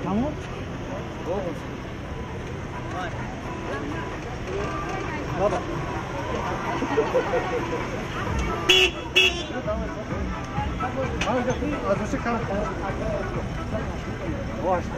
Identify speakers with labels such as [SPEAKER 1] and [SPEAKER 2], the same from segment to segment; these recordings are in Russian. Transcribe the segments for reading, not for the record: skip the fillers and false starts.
[SPEAKER 1] Кому? Baba. Az você cara. Gosta.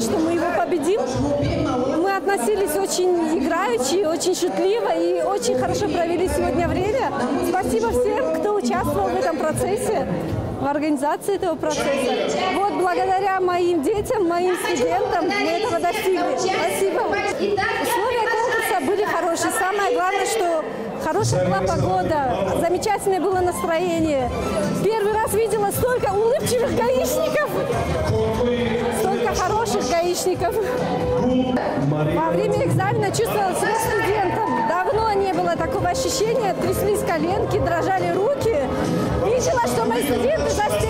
[SPEAKER 2] Что мы его победим. Мы относились очень играючи, очень шутливо и очень хорошо провели сегодня время. Спасибо всем, кто участвовал в этом процессе, в организации этого процесса. Вот благодаря моим детям, моим студентам мы этого достигли. Спасибо. Условия конкурса были хорошие. Самое главное, что хорошая была погода, замечательное было настроение. Первый раз видела столько улыбчивых гаишников. Столько хороших гаишников. Во время экзамена чувствовала себя студентом. Давно не было такого ощущения. Тряслись коленки, дрожали руки. Видела, что мои студенты достигли